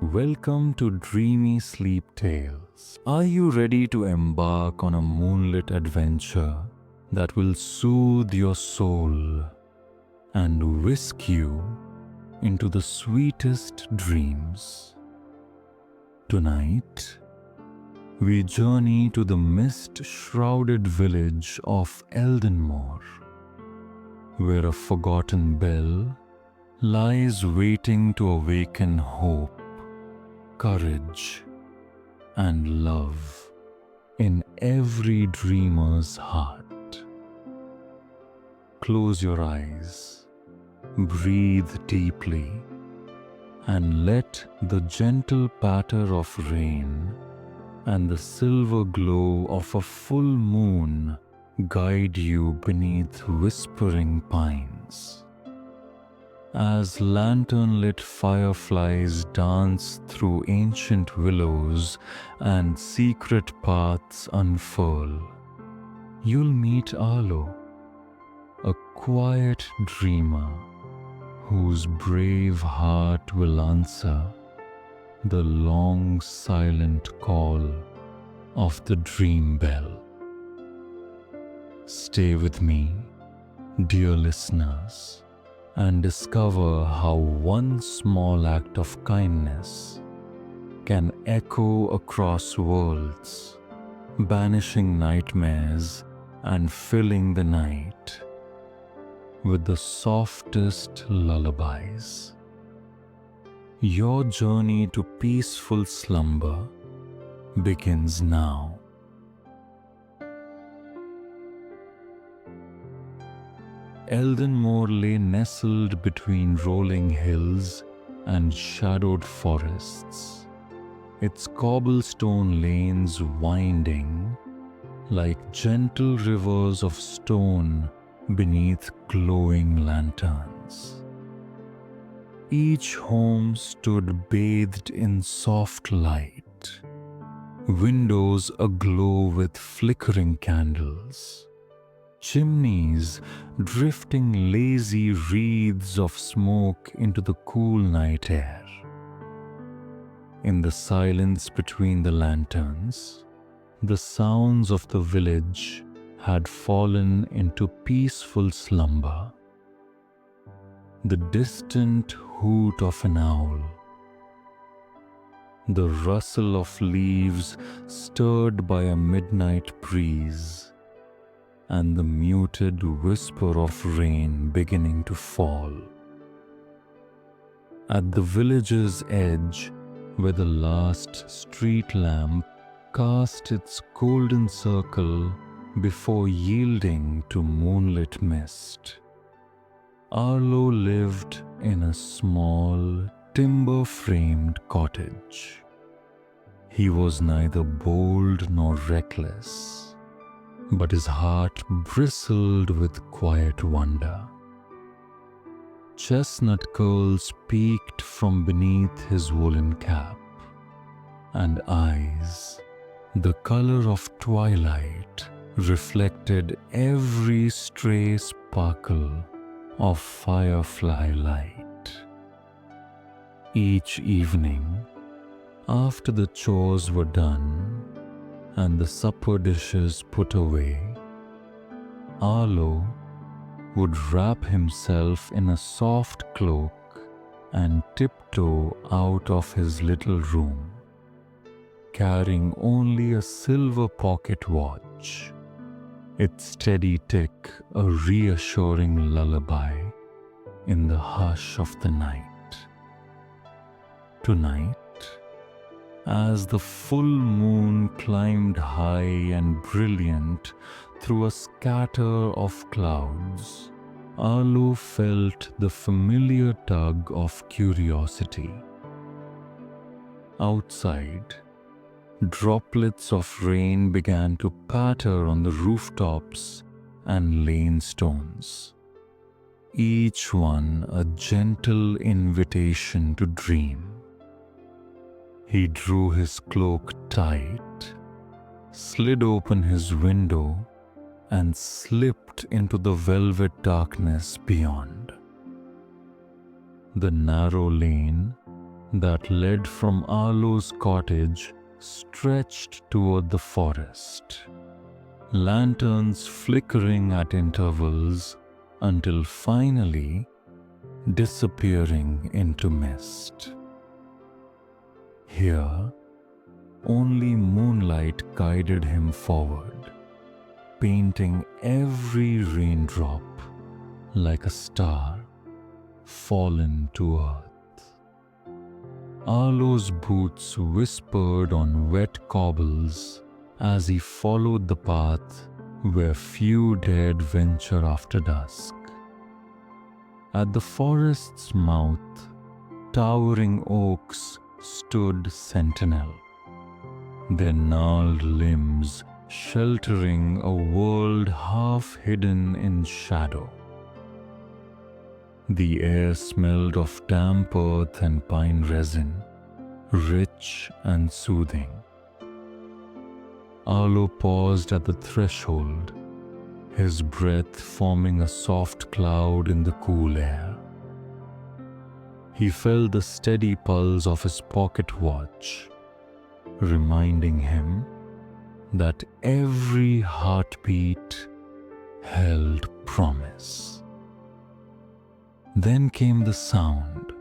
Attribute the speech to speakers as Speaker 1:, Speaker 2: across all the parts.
Speaker 1: Welcome to Dreamy Sleep Tales. Are you ready to embark on a moonlit adventure that will soothe your soul and whisk you into the sweetest dreams? Tonight, we journey to the mist-shrouded village of Eldenmoor, where a forgotten bell lies waiting to awaken hope, courage, and love in every dreamer's heart. Close your eyes, breathe deeply, and let the gentle patter of rain and the silver glow of a full moon guide you beneath whispering pines. As lantern-lit fireflies dance through ancient willows and secret paths unfurl, you'll meet Arlo, a quiet dreamer whose brave heart will answer the long silent call of the dream bell. Stay with me, dear listeners, and discover how one small act of kindness can echo across worlds, banishing nightmares and filling the night with the softest lullabies. Your journey to peaceful slumber begins now. Eldenmoor lay nestled between rolling hills and shadowed forests, its cobblestone lanes winding like gentle rivers of stone beneath glowing lanterns. Each home stood bathed in soft light, windows aglow with flickering candles, chimneys drifting lazy wreaths of smoke into the cool night air. In the silence between the lanterns, the sounds of the village had fallen into peaceful slumber. The distant hoot of an owl, the rustle of leaves stirred by a midnight breeze, and the muted whisper of rain beginning to fall. At the village's edge, where the last street lamp cast its golden circle before yielding to moonlit mist, Arlo lived in a small, timber-framed cottage. He was neither bold nor reckless, but his heart bristled with quiet wonder. Chestnut curls peeked from beneath his woolen cap, and eyes, the color of twilight, reflected every stray sparkle of firefly light. Each evening, after the chores were done and the supper dishes put away, Arlo would wrap himself in a soft cloak and tiptoe out of his little room, carrying only a silver pocket watch, its steady tick a reassuring lullaby in the hush of the night. Tonight, as the full moon climbed high and brilliant through a scatter of clouds, Arlo felt the familiar tug of curiosity. Outside, droplets of rain began to patter on the rooftops and lane stones, each one a gentle invitation to dream. He drew his cloak tight, slid open his window, and slipped into the velvet darkness beyond. The narrow lane that led from Arlo's cottage stretched toward the forest, lanterns flickering at intervals until finally disappearing into mist. Here, only moonlight guided him forward, painting every raindrop like a star fallen to earth. Arlo's boots whispered on wet cobbles as he followed the path where few dared venture after dusk. At the forest's mouth, towering oaks stood sentinel, their gnarled limbs sheltering a world half hidden in shadow. The air smelled of damp earth and pine resin, rich and soothing. Arlo paused at the threshold, his breath forming a soft cloud in the cool air. He felt the steady pulse of his pocket watch, reminding him that every heartbeat held promise. Then came the sound.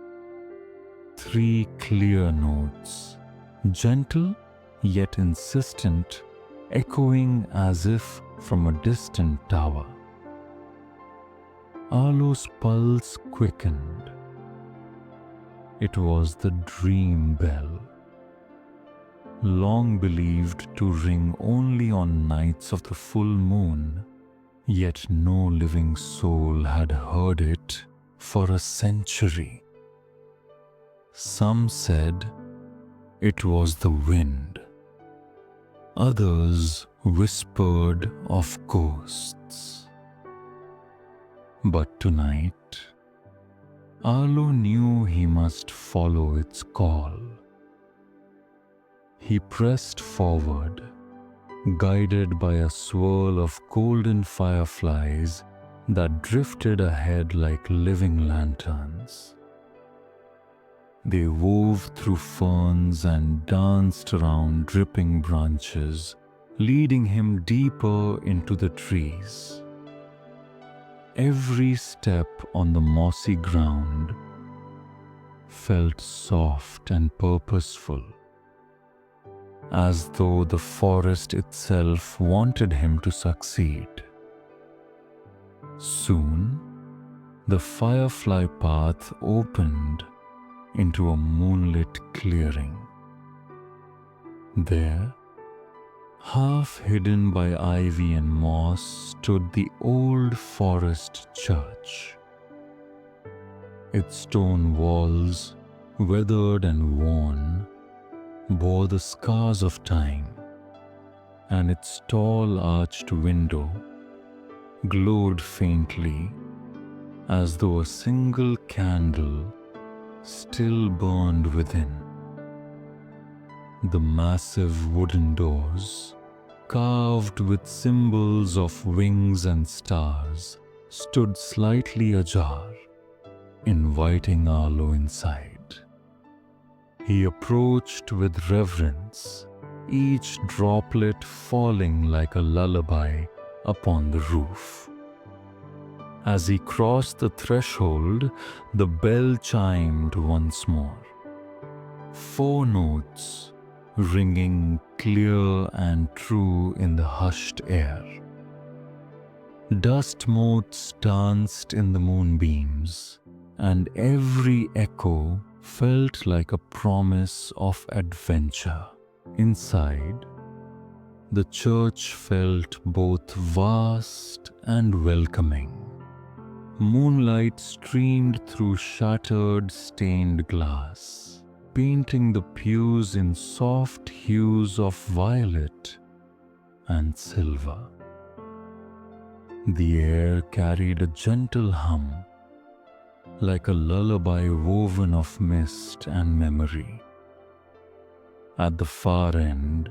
Speaker 1: 3 clear notes, gentle yet insistent, echoing as if from a distant tower. Arlo's pulse quickened. It was the dream bell, long believed to ring only on nights of the full moon, yet no living soul had heard it for a century. Some said it was the wind. Others whispered of ghosts. But tonight, Arlo knew he must follow its call. He pressed forward, guided by a swirl of golden fireflies that drifted ahead like living lanterns. They wove through ferns and danced around dripping branches, leading him deeper into the trees. Every step on the mossy ground felt soft and purposeful, as though the forest itself wanted him to succeed. Soon, the firefly path opened into a moonlit clearing. There, half hidden by ivy and moss, stood the old forest church. Its stone walls, weathered and worn, bore the scars of time, and its tall arched window glowed faintly as though a single candle still burned within. The massive wooden doors, carved with symbols of wings and stars, stood slightly ajar, inviting Arlo inside. He approached with reverence, each droplet falling like a lullaby upon the roof. As he crossed the threshold, the bell chimed once more. 4 notes, ringing clear and true in the hushed air. Dust motes danced in the moonbeams, and every echo felt like a promise of adventure. Inside, the church felt both vast and welcoming. Moonlight streamed through shattered stained glass, painting the pews in soft hues of violet and silver. The air carried a gentle hum, like a lullaby woven of mist and memory. At the far end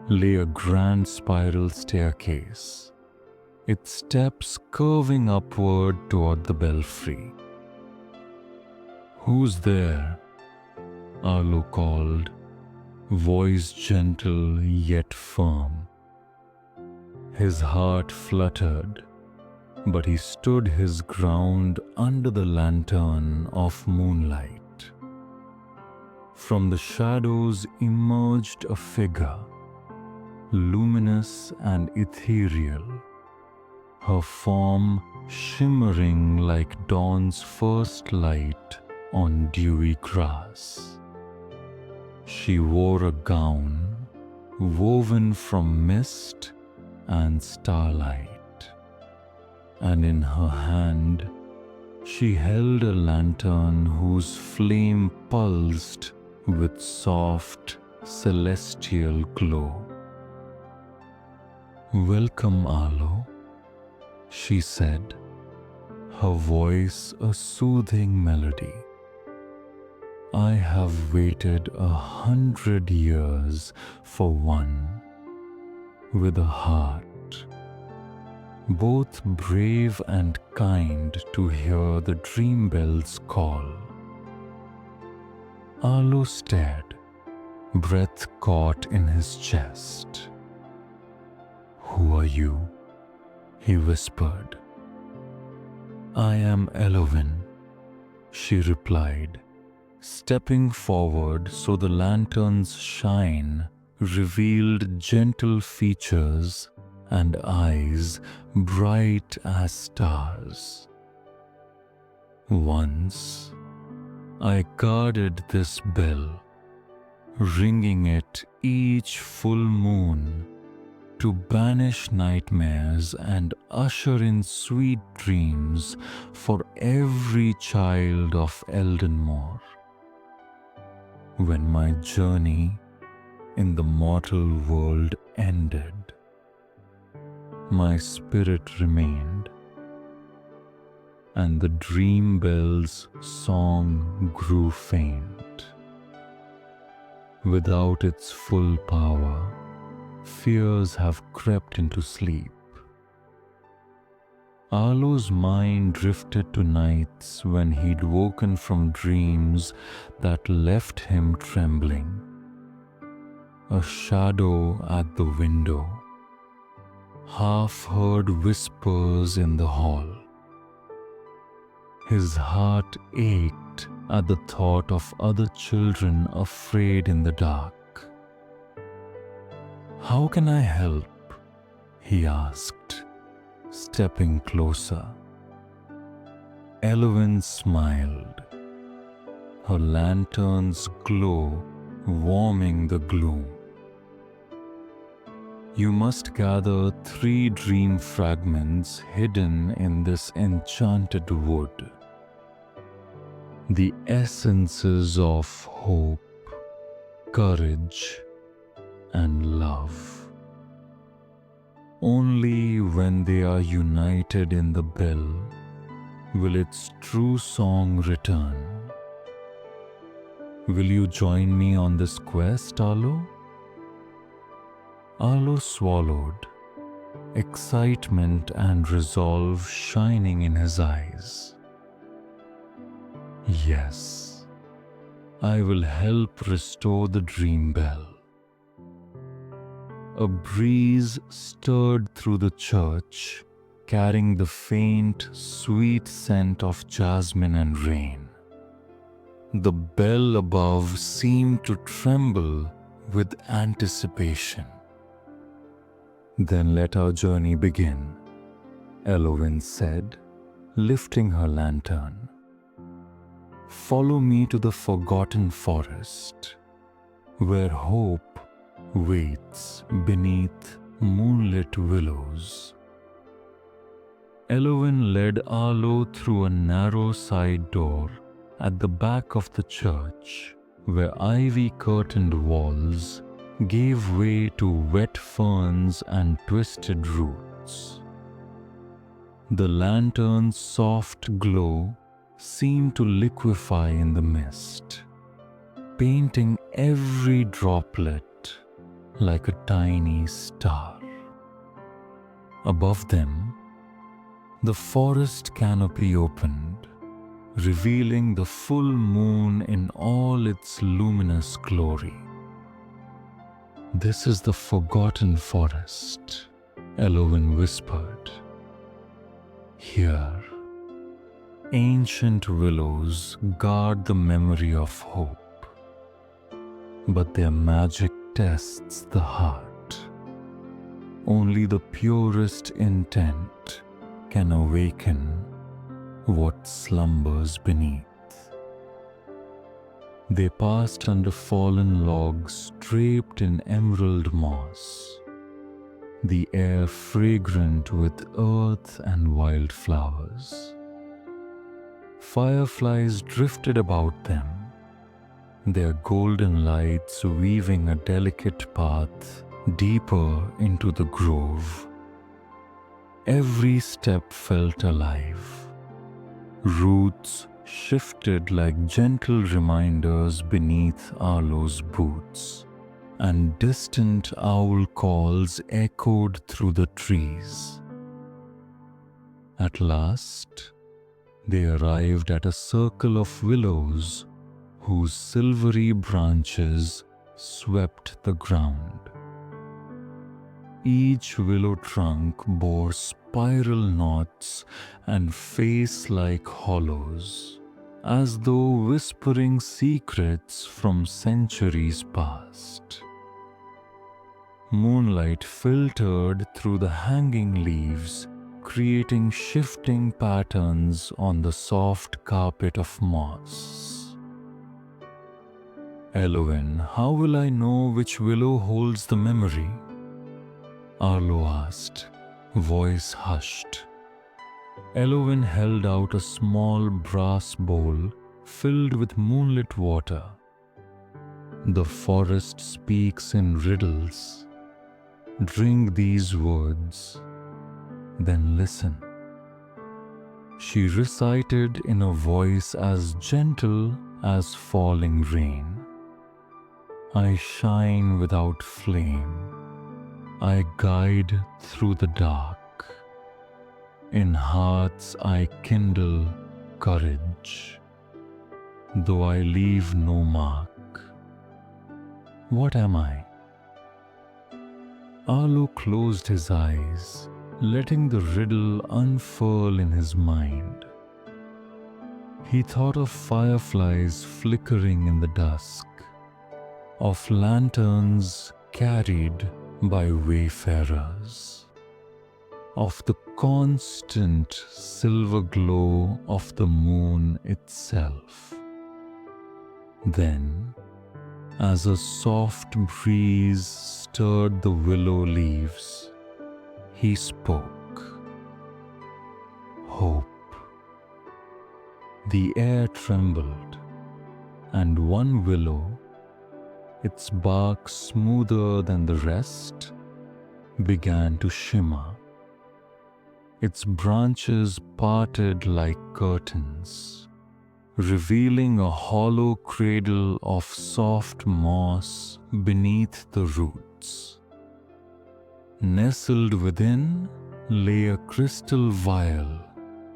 Speaker 1: lay a grand spiral staircase, its steps curving upward toward the belfry. "Who's there?" Arlo called, voice gentle yet firm. His heart fluttered, but he stood his ground under the lantern of moonlight. From the shadows emerged a figure, luminous and ethereal, her form shimmering like dawn's first light on dewy grass. She wore a gown woven from mist and starlight, and in her hand she held a lantern whose flame pulsed with soft, celestial glow. "Welcome, Arlo," she said, her voice a soothing melody. "I have waited 100 years for one with a heart, both brave and kind, to hear the dream bells call." Arlo stared, breath caught in his chest. "Who are you?" he whispered. "I am Elowen," she replied, stepping forward so the lantern's shine revealed gentle features and eyes bright as stars. "Once I guarded this bell, ringing it each full moon to banish nightmares and usher in sweet dreams for every child of Eldenmoor. When my journey in the mortal world ended, my spirit remained, and the dream bell's song grew faint. Without its full power, fears have crept into sleep." Arlo's mind drifted to nights when he'd woken from dreams that left him trembling. A shadow at the window, half-heard whispers in the hall. His heart ached at the thought of other children afraid in the dark. "How can I help?" he asked, stepping closer. Elowen smiled, her lantern's glow warming the gloom. "You must gather 3 dream fragments hidden in this enchanted wood. The essences of hope, courage, and love. Only when they are united in the bell will its true song return. Will you join me on this quest, Arlo?" Arlo swallowed, excitement and resolve shining in his eyes. "Yes, I will help restore the dream bell." A breeze stirred through the church, carrying the faint, sweet scent of jasmine and rain. The bell above seemed to tremble with anticipation. "Then let our journey begin," Elowen said, lifting her lantern. "Follow me to the forgotten forest, where hope waits beneath moonlit willows." Elowen led Arlo through a narrow side door at the back of the church, where ivy-curtained walls gave way to wet ferns and twisted roots. The lantern's soft glow seemed to liquefy in the mist, painting every droplet like a tiny star. Above them, the forest canopy opened, revealing the full moon in all its luminous glory. "This is the forgotten forest," Elowen whispered. "Here, ancient willows guard the memory of hope, but their magic tests the heart. Only the purest intent can awaken what slumbers beneath." They passed under fallen logs draped in emerald moss, the air fragrant with earth and wildflowers. Fireflies drifted about them, their golden lights weaving a delicate path deeper into the grove. Every step felt alive. Roots shifted like gentle reminders beneath Arlo's boots, and distant owl calls echoed through the trees. At last, they arrived at a circle of willows whose silvery branches swept the ground. Each willow trunk bore spiral knots and face-like hollows, as though whispering secrets from centuries past. Moonlight filtered through the hanging leaves, creating shifting patterns on the soft carpet of moss. "Elowen, how will I know which willow holds the memory?" Arlo asked, voice hushed. Elowen held out a small brass bowl filled with moonlit water. "The forest speaks in riddles. Drink these words, then listen." She recited in a voice as gentle as falling rain. "I shine without flame. I guide through the dark. In hearts I kindle courage, though I leave no mark. What am I?" Arlo closed his eyes, letting the riddle unfurl in his mind. He thought of fireflies flickering in the dusk, of lanterns carried by wayfarers, of the constant silver glow of the moon itself. Then, as a soft breeze stirred the willow leaves, he spoke. Hope. The air trembled, and one willow, its bark smoother than the rest, began to shimmer. Its branches parted like curtains, revealing a hollow cradle of soft moss beneath the roots. Nestled within lay a crystal vial,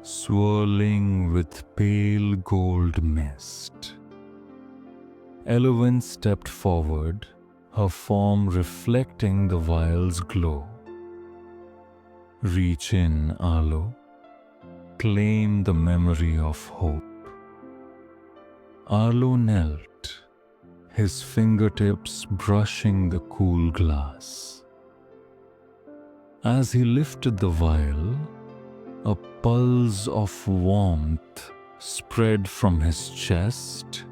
Speaker 1: swirling with pale gold mist. Elowen stepped forward, her form reflecting the vial's glow. "Reach in, Arlo. Claim the memory of hope." Arlo knelt, his fingertips brushing the cool glass. As he lifted the vial, a pulse of warmth spread from his chest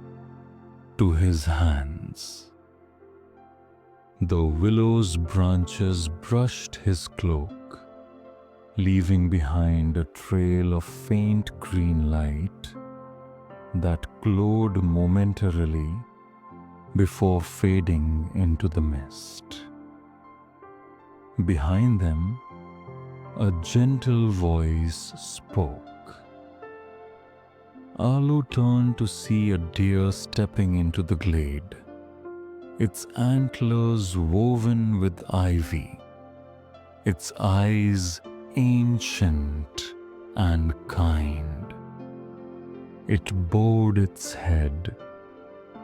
Speaker 1: to his hands. The willow's branches brushed his cloak, leaving behind a trail of faint green light that glowed momentarily before fading into the mist. Behind them, a gentle voice spoke. Arlo turned to see a deer stepping into the glade, its antlers woven with ivy, its eyes ancient and kind. It bowed its head,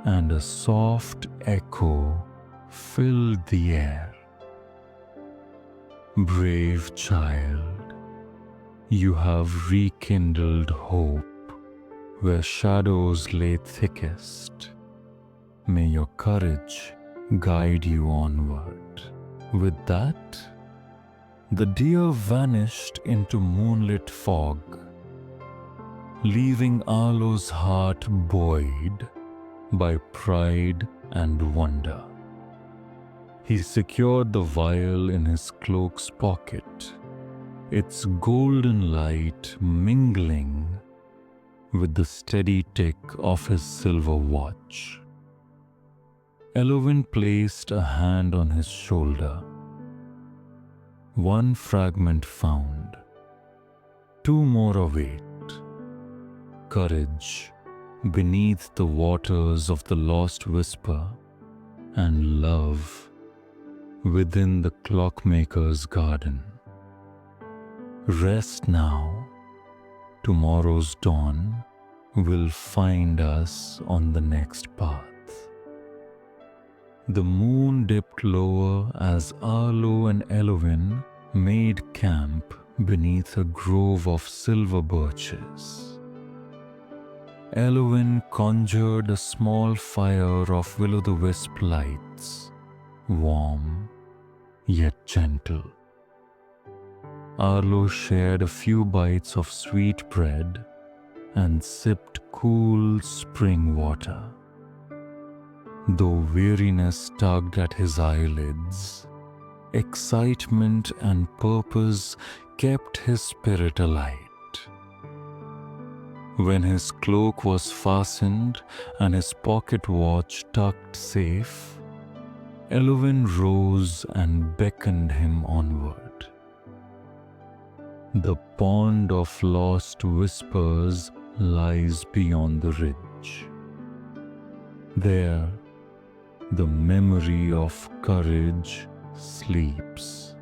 Speaker 1: and a soft echo filled the air. Brave child, you have rekindled hope where shadows lay thickest. May your courage guide you onward. With that, the deer vanished into moonlit fog, leaving Arlo's heart buoyed by pride and wonder. He secured the vial in his cloak's pocket, its golden light mingling with the steady tick of his silver watch. Elowen placed a hand on his shoulder. One fragment found, two more await. Courage beneath the waters of the lost whisper, and love within the clockmaker's garden. Rest now. Tomorrow's dawn will find us on the next path. The moon dipped lower as Arlo and Elowen made camp beneath a grove of silver birches. Elowen conjured a small fire of will-o'-the-wisp lights, warm yet gentle. Arlo shared a few bites of sweet bread and sipped cool spring water. Though weariness tugged at his eyelids, excitement and purpose kept his spirit alight. When his cloak was fastened and his pocket watch tucked safe, Elowen rose and beckoned him onward. The pond of lost whispers lies beyond the ridge. There, the memory of courage sleeps,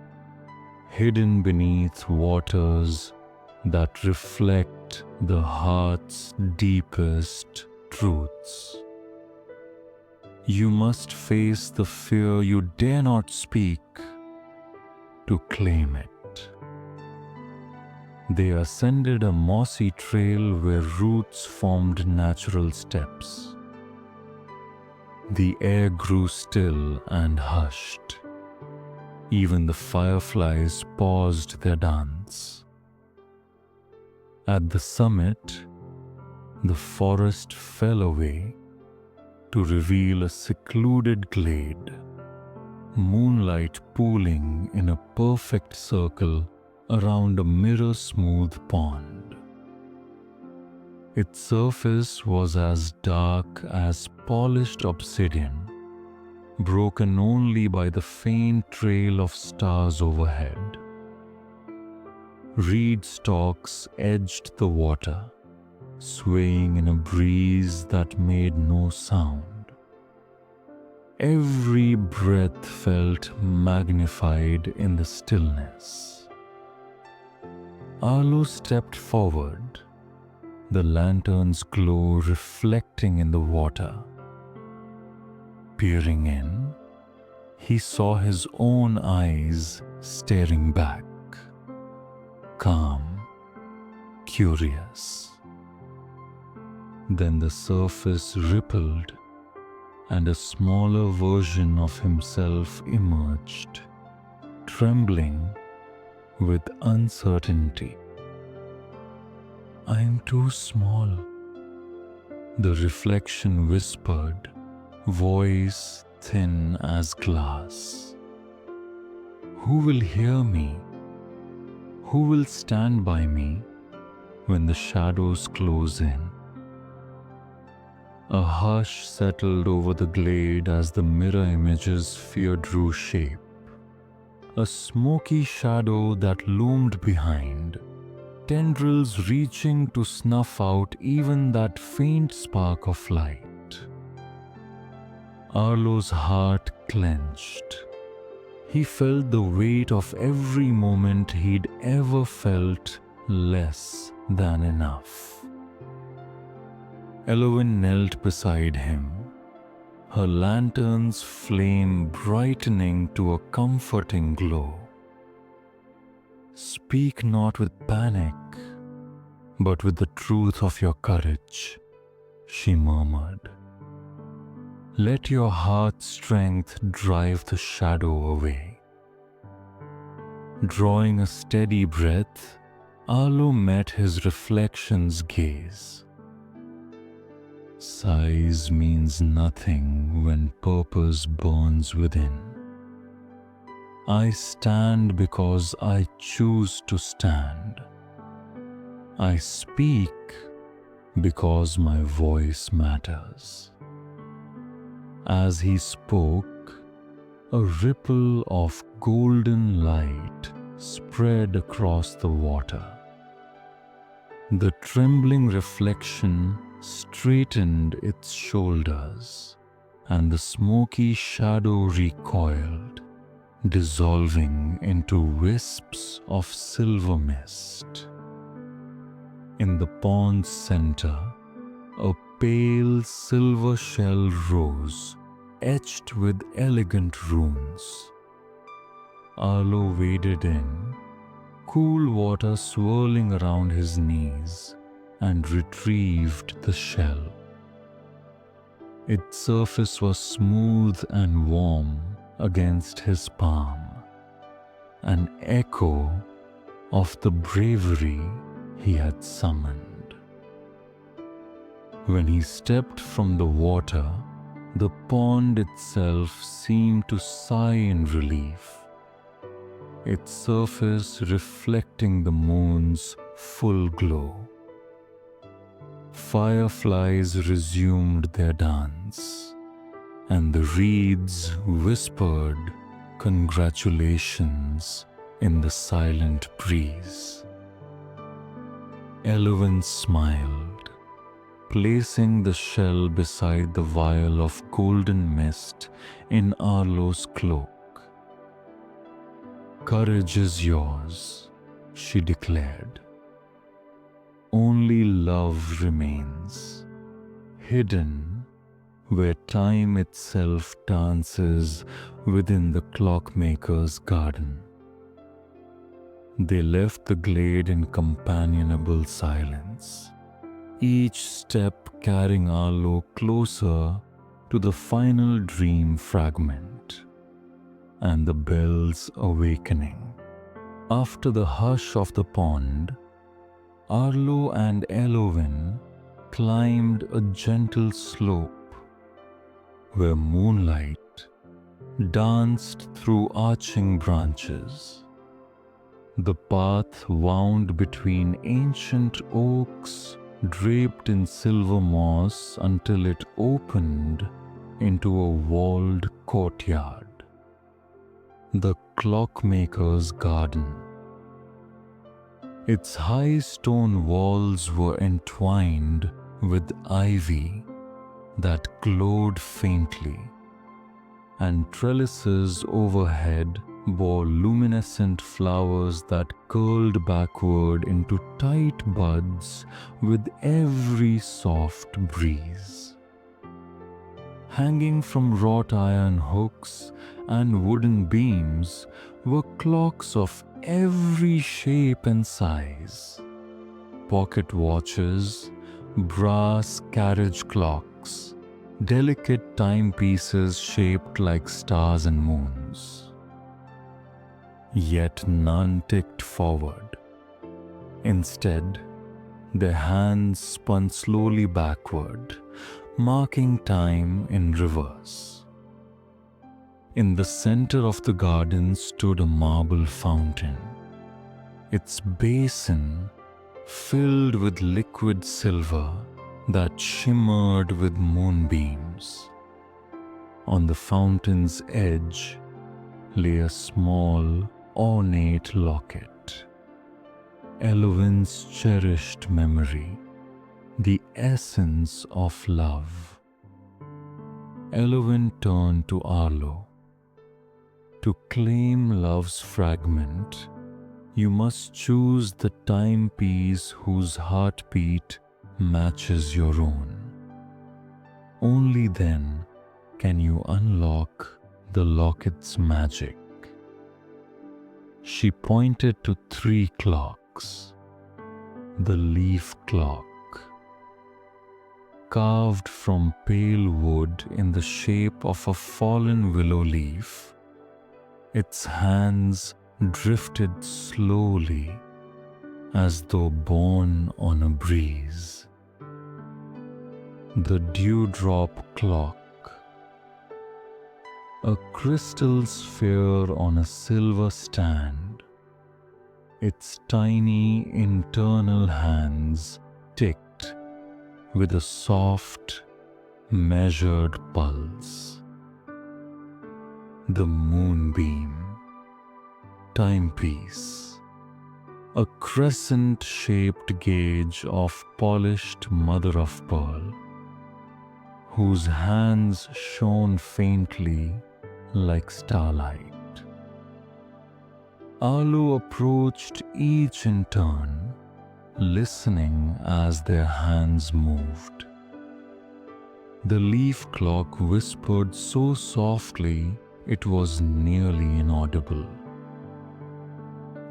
Speaker 1: hidden beneath waters that reflect the heart's deepest truths. You must face the fear you dare not speak to claim it. They ascended a mossy trail where roots formed natural steps. The air grew still and hushed. Even the fireflies paused their dance. At the summit, the forest fell away to reveal a secluded glade, moonlight pooling in a perfect circle around a mirror-smooth pond. Its surface was as dark as polished obsidian, broken only by the faint trail of stars overhead. Reed stalks edged the water, swaying in a breeze that made no sound. Every breath felt magnified in the stillness. Arlo stepped forward, the lantern's glow reflecting in the water. Peering in, he saw his own eyes staring back, calm, curious. Then the surface rippled, and a smaller version of himself emerged, trembling with uncertainty. "I am too small," the reflection whispered, voice thin as glass. "Who will hear me? Who will stand by me when the shadows close in?" A hush settled over the glade as the mirror image's fear drew shape. A smoky shadow that loomed behind, tendrils reaching to snuff out even that faint spark of light. Arlo's heart clenched. He felt the weight of every moment he'd ever felt less than enough. Elowen knelt beside him, her lantern's flame brightening to a comforting glow. "Speak not with panic, but with the truth of your courage," she murmured. "Let your heart's strength drive the shadow away." Drawing a steady breath, Arlo met his reflection's gaze. "Size means nothing when purpose burns within. I stand because I choose to stand. I speak because my voice matters." As he spoke, a ripple of golden light spread across the water. The trembling reflection straightened its shoulders, and the smoky shadow recoiled, dissolving into wisps of silver mist. In the pond's center, a pale silver shell rose, etched with elegant runes. Arlo waded in, cool water swirling around his knees, and retrieved the shell. Its surface was smooth and warm against his palm, an echo of the bravery he had summoned. When he stepped from the water, the pond itself seemed to sigh in relief, its surface reflecting the moon's full glow. Fireflies resumed their dance, and the reeds whispered congratulations in the silent breeze. Elowen smiled, placing the shell beside the vial of golden mist in Arlo's cloak. "Courage is yours," she declared. "Only love remains, hidden where time itself dances within the clockmaker's garden." They left the glade in companionable silence, each step carrying Arlo closer to the final dream fragment and the bells awakening. After the hush of the pond, Arlo and Elowen climbed a gentle slope where moonlight danced through arching branches. The path wound between ancient oaks draped in silver moss until it opened into a walled courtyard, the clockmaker's garden. Its high stone walls were entwined with ivy that glowed faintly, and trellises overhead bore luminescent flowers that curled backward into tight buds with every soft breeze. Hanging from wrought iron hooks and wooden beams were clocks of every shape and size. Pocket watches, brass carriage clocks, delicate timepieces shaped like stars and moons. Yet none ticked forward. Instead, their hands spun slowly backward, marking time in reverse. In the center of the garden stood a marble fountain, its basin filled with liquid silver that shimmered with moonbeams. On the fountain's edge lay a small, ornate locket, Elowen's cherished memory, the essence of love. Elowen turned to Arlo. To claim love's fragment, you must choose the timepiece whose heartbeat matches your own. Only then can you unlock the locket's magic. She pointed to 3 clocks. The leaf clock, carved from pale wood in the shape of a fallen willow leaf, its hands drifted slowly as though borne on a breeze. The dewdrop clock, a crystal sphere on a silver stand, its tiny internal hands ticked with a soft, measured pulse. The moonbeam timepiece, a crescent-shaped gauge of polished mother of pearl, whose hands shone faintly like starlight. Arlo approached each in turn, listening as their hands moved. The leaf clock whispered so softly it was nearly inaudible.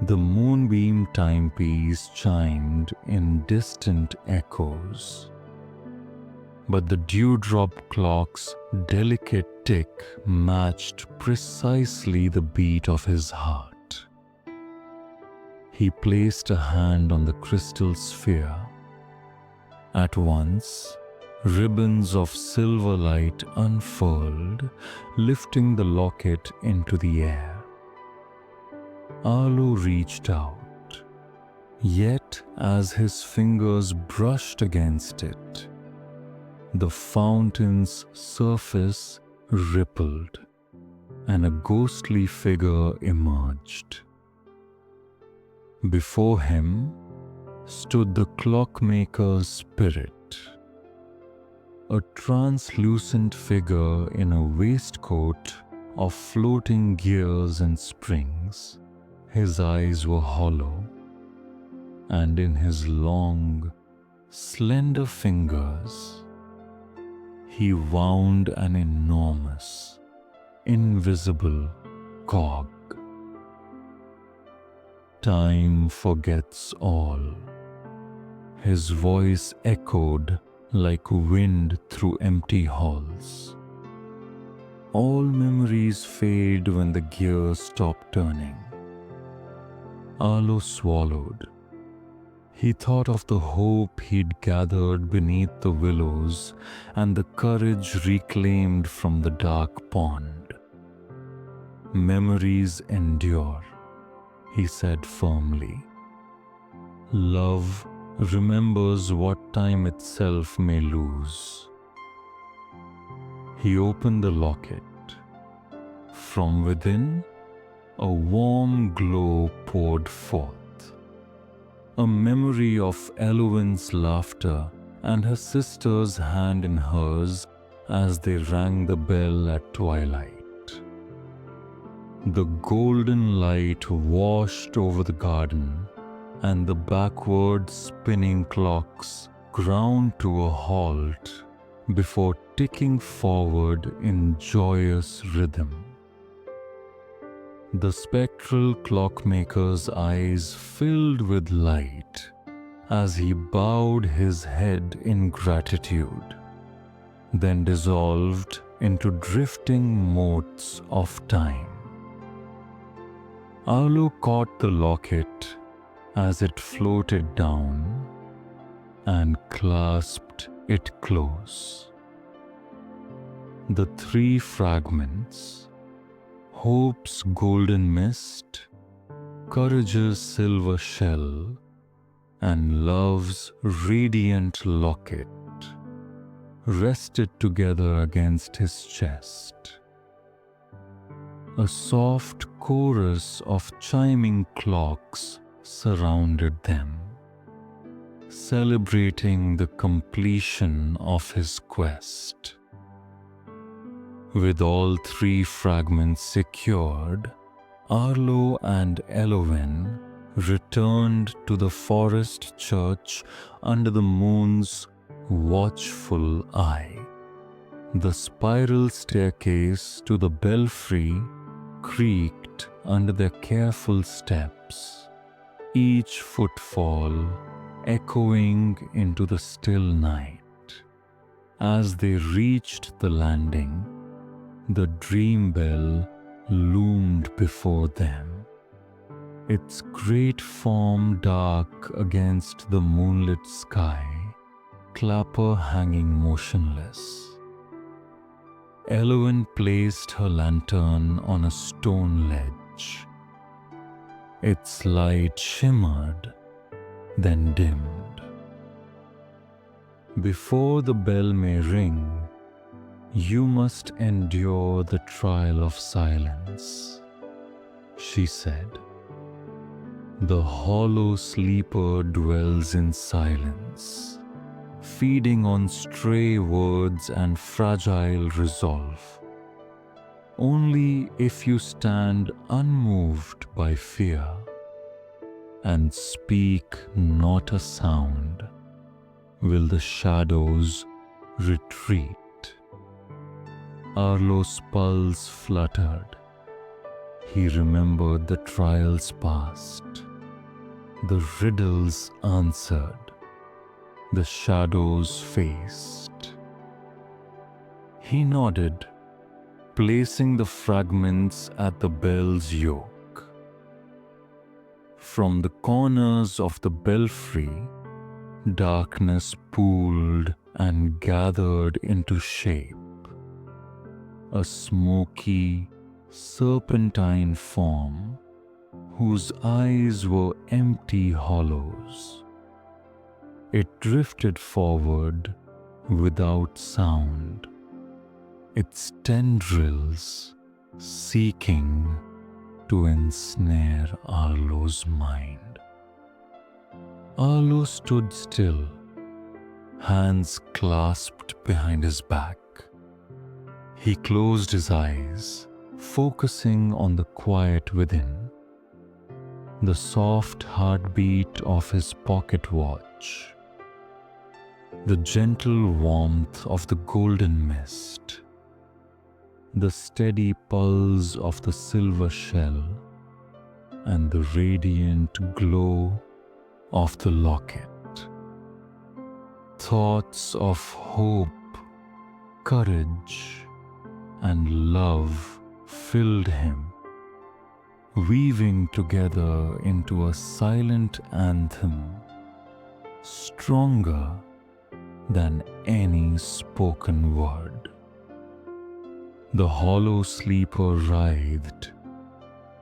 Speaker 1: The moonbeam timepiece chimed in distant echoes, but the dewdrop clock's delicate tick matched precisely the beat of his heart. He placed a hand on the crystal sphere. At once, ribbons of silver light unfurled, lifting the locket into the air. Arlo reached out, yet as his fingers brushed against it, the fountain's surface rippled and a ghostly figure emerged. Before him stood the clockmaker's spirit, a translucent figure in a waistcoat of floating gears and springs. His eyes were hollow, and in his long, slender fingers, he wound an enormous, invisible cog. Time forgets all. His voice echoed like wind through empty halls. All memories fade when the gears stop turning. Arlo swallowed. He thought of the hope he'd gathered beneath the willows and the courage reclaimed from the dark pond. Memories endure, he said firmly. Love remembers what time itself may lose. He opened the locket. From within, a warm glow poured forth. A memory of Elowen's laughter and her sister's hand in hers as they rang the bell at twilight. The golden light washed over the garden, and the backward spinning clocks ground to a halt before ticking forward in joyous rhythm. The spectral clockmaker's eyes filled with light as he bowed his head in gratitude, then dissolved into drifting motes of time. Arlo caught the locket as it floated down and clasped it close. The 3 fragments, hope's golden mist, courage's silver shell, and love's radiant locket, rested together against his chest. A soft chorus of chiming clocks surrounded them, celebrating the completion of his quest. With all 3 fragments secured, Arlo and Elowen returned to the forest church under the moon's watchful eye. The spiral staircase to the belfry creaked under their careful steps, each footfall echoing into the still night. As they reached the landing, the dream bell loomed before them, its great form dark against the moonlit sky, clapper hanging motionless. Elowen placed her lantern on a stone ledge. Its light shimmered, then dimmed. Before the bell may ring, you must endure the trial of silence, she said. The hollow sleeper dwells in silence, feeding on stray words and fragile resolve. Only if you stand unmoved by fear and speak not a sound will the shadows retreat. Arlo's pulse fluttered. He remembered the trials past, the riddles answered, the shadows faced. He nodded, placing the fragments at the bell's yoke. From the corners of the belfry, darkness pooled and gathered into shape. A smoky, serpentine form whose eyes were empty hollows. It drifted forward without sound, its tendrils seeking to ensnare Arlo's mind. Arlo stood still, hands clasped behind his back. He closed his eyes, focusing on the quiet within, the soft heartbeat of his pocket watch, the gentle warmth of the golden mist, the steady pulse of the silver shell, and the radiant glow of the locket. Thoughts of hope, courage, and love filled him, weaving together into a silent anthem, stronger than any spoken word. The hollow sleeper writhed,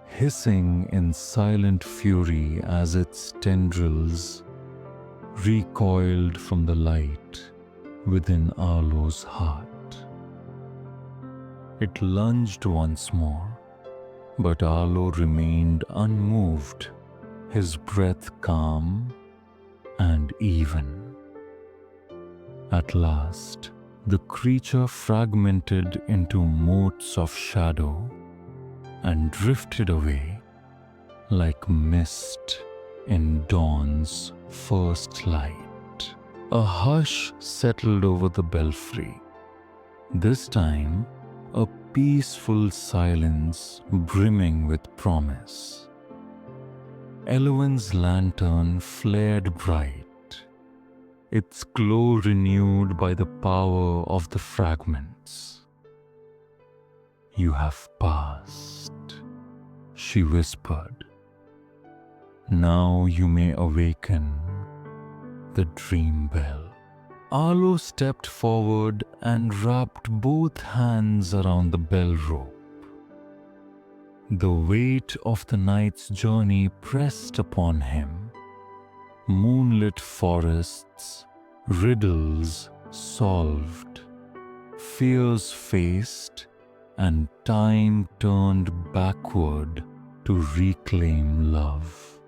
Speaker 1: hissing in silent fury as its tendrils recoiled from the light within Arlo's heart. It lunged once more, but Arlo remained unmoved, his breath calm and even. At last, the creature fragmented into motes of shadow and drifted away like mist in dawn's first light. A hush settled over the belfry. This time, a peaceful silence brimming with promise. Elowen's lantern flared bright, its glow renewed by the power of the fragments. "You have passed," she whispered. "Now you may awaken the dream bell." Arlo stepped forward and wrapped both hands around the bell rope. The weight of the night's journey pressed upon him. Moonlit forests, riddles solved, fears faced, and time turned backward to reclaim love.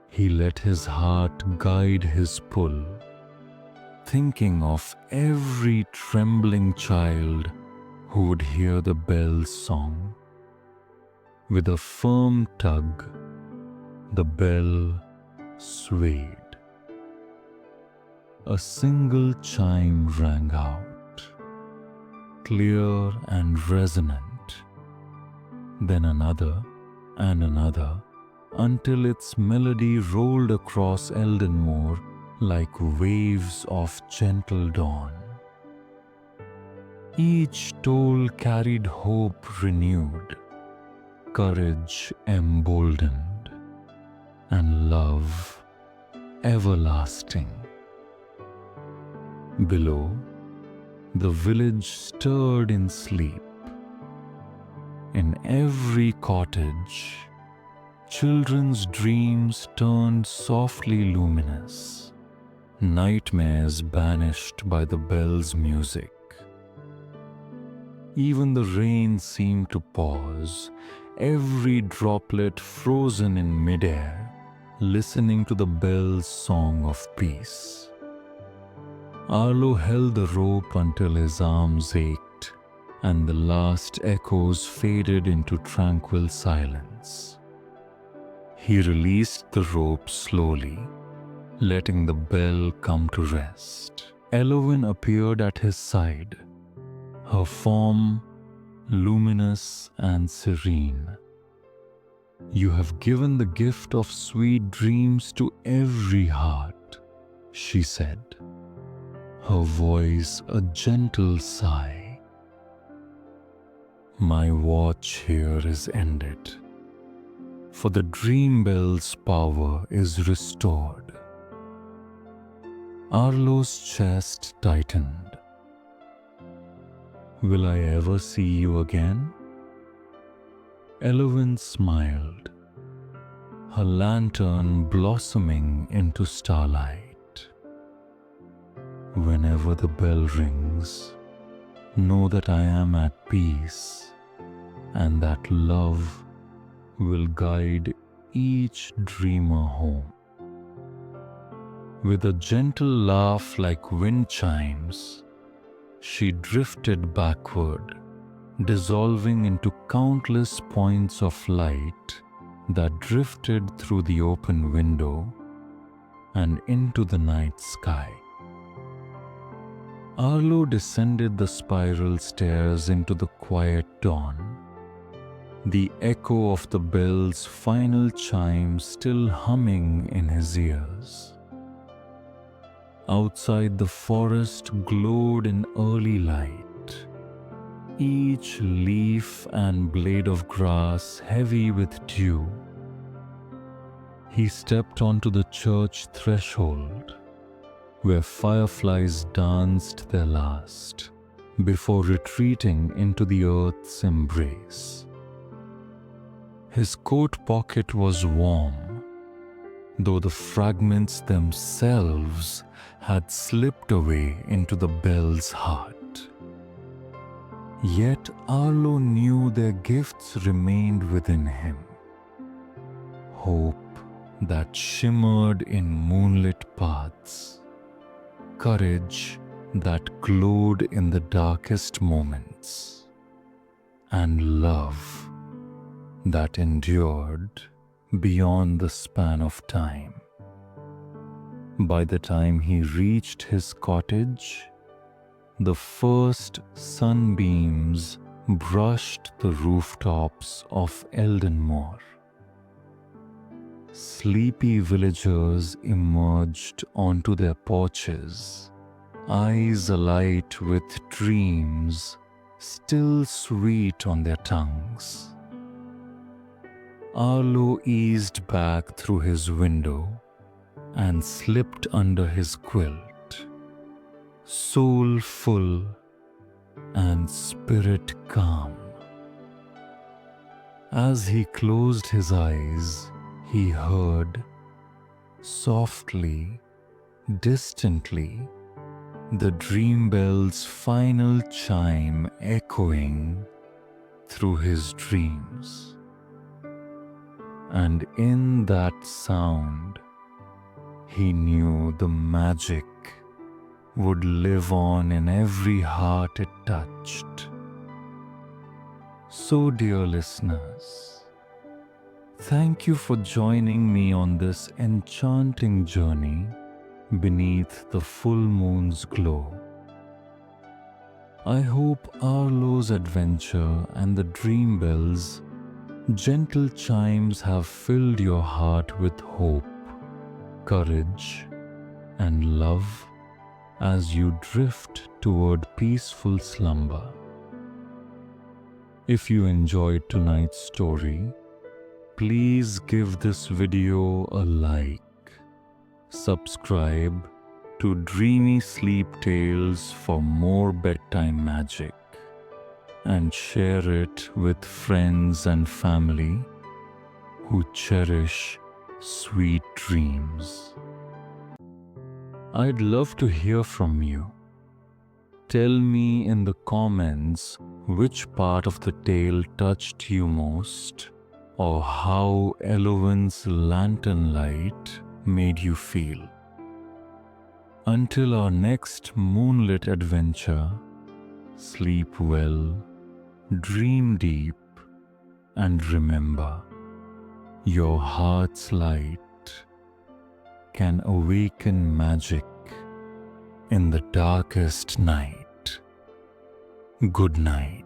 Speaker 1: He let his heart guide his pull, thinking of every trembling child who would hear the bell's song. With a firm tug, the bell swayed. A single chime rang out, clear and resonant, then another and another, until its melody rolled across Eldenmoor like waves of gentle dawn. Each toll carried hope renewed, courage emboldened, and love everlasting. Below, the village stirred in sleep. In every cottage, children's dreams turned softly luminous, nightmares banished by the bell's music. Even the rain seemed to pause, every droplet frozen in midair, listening to the bell's song of peace. Arlo held the rope until his arms ached, and the last echoes faded into tranquil silence. He released the rope slowly, letting the bell come to rest. Elowen appeared at his side, her form luminous and serene. "You have given the gift of sweet dreams to every heart," she said, her voice a gentle sigh. "My watch here is ended, for the dream bell's power is restored." Arlo's chest tightened. "Will I ever see you again?" Elowen smiled, her lantern blossoming into starlight. "Whenever the bell rings, know that I am at peace, and that love will guide each dreamer home." With a gentle laugh like wind chimes, she drifted backward, dissolving into countless points of light that drifted through the open window and into the night sky. Arlo descended the spiral stairs into the quiet dawn, the echo of the bell's final chime still humming in his ears. Outside, the forest glowed in early light, each leaf and blade of grass heavy with dew. He stepped onto the church threshold, where fireflies danced their last, before retreating into the earth's embrace. His coat pocket was warm, though the fragments themselves had slipped away into the bell's heart. Yet Arlo knew their gifts remained within him. Hope that shimmered in moonlit paths, courage that glowed in the darkest moments, and love that endured beyond the span of time. By the time he reached his cottage, the first sunbeams brushed the rooftops of Eldenmoor. Sleepy villagers emerged onto their porches, eyes alight with dreams still sweet on their tongues. Arlo eased back through his window and slipped under his quilt, soul full and spirit calm. As he closed his eyes, he heard, softly, distantly, the dream bell's final chime echoing through his dreams. And in that sound, he knew the magic would live on in every heart it touched. So, dear listeners, thank you for joining me on this enchanting journey beneath the full moon's glow. I hope Arlo's adventure and the dream bells' gentle chimes have filled your heart with hope, courage, and love as you drift toward peaceful slumber. If you enjoyed tonight's story, please give this video a like, subscribe to Dreamy Sleep Tales for more bedtime magic, and share it with friends and family who cherish sweet dreams. I'd love to hear from you. Tell me in the comments which part of the tale touched you most, or how Elowen's lantern light made you feel. Until our next moonlit adventure, sleep well, dream deep, and remember, your heart's light can awaken magic in the darkest night. Good night.